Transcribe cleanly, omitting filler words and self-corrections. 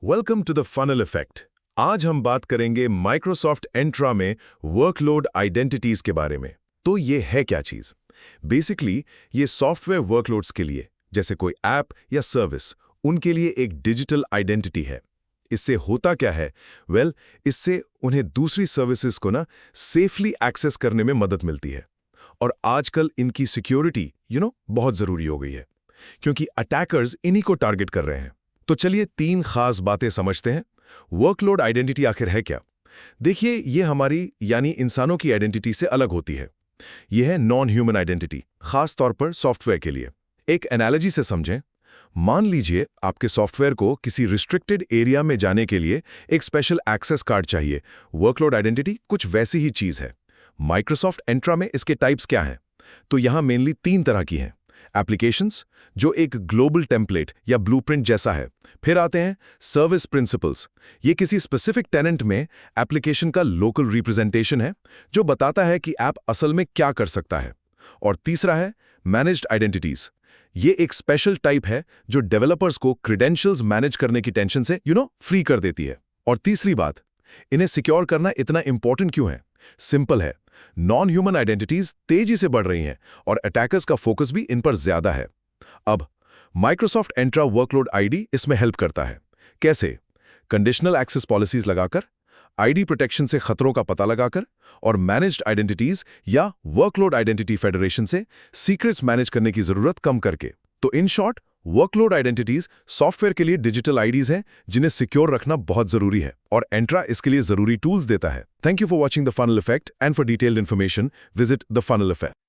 Welcome to the funnel effect. आज हम बात करेंगे माइक्रोसॉफ्ट एंट्रा में वर्कलोड आइडेंटिटीज के बारे में। तो ये है क्या चीज? बेसिकली ये सॉफ्टवेयर वर्कलोड्स के लिए, जैसे कोई ऐप या सर्विस, उनके लिए एक डिजिटल आइडेंटिटी है। इससे होता क्या है? इससे उन्हें दूसरी सर्विसेज को सेफली एक्सेस करने में मदद मिलती है। और आजकल इनकी सिक्योरिटी बहुत जरूरी हो गई है, क्योंकि अटैकर्स इन्हीं को टारगेट कर रहे हैं। तो चलिए 3 खास बातें समझते हैं। वर्कलोड आइडेंटिटी आखिर है क्या? देखिए, ये हमारी यानी इंसानों की आइडेंटिटी से अलग होती है। यह है नॉन ह्यूमन आइडेंटिटी, खास तौर पर सॉफ्टवेयर के लिए। एक एनालॉजी से समझें। मान लीजिए आपके सॉफ्टवेयर को किसी रिस्ट्रिक्टेड एरिया में जाने के लिए एक स्पेशल एक्सेस कार्ड चाहिए। वर्कलोड आइडेंटिटी कुछ वैसी ही चीज है। माइक्रोसॉफ्ट एंट्रा में इसके टाइप्स क्या हैं? तो यहां मेनली 3 तरह की हैं। एप्लीकेशंस, जो एक ग्लोबल टेम्पलेट या ब्लूप्रिंट जैसा है। फिर आते हैं सर्विस प्रिंसिपल्स। ये किसी स्पेसिफिक टेनेंट में एप्लीकेशन का लोकल रिप्रेजेंटेशन है, जो बताता है कि ऐप असल में क्या कर सकता है। और तीसरा है मैनेज्ड आइडेंटिटीज। ये एक स्पेशल टाइप है जो डेवलपर्स को क्रेडेंशियल्स मैनेज करने की टेंशन से फ्री कर देती है। और तीसरी बात, इन्हें सिक्योर करना इतना इंपॉर्टेंट क्यों है? सिंपल है, नॉन ह्यूमन आइडेंटिटीज तेजी से बढ़ रही हैं और अटैकर्स का फोकस भी इन पर ज्यादा है। अब माइक्रोसॉफ्ट एंट्रा वर्कलोड आईडी इसमें हेल्प करता है। कैसे? कंडीशनल एक्सेस पॉलिसीज लगाकर, आईडी प्रोटेक्शन से खतरों का पता लगाकर, और मैनेज्ड आइडेंटिटीज या वर्कलोड आइडेंटिटी फेडरेशन से सीक्रेट्स मैनेज करने की जरूरत कम करके। तो in short, workload identities software के लिए डिजिटल आईडीज हैं जिन्हें सिक्योर रखना बहुत जरूरी है, और एंट्रा इसके लिए जरूरी टूल्स देता है। Thank you for watching the funnel effect, and for detailed information visit the funnel effect.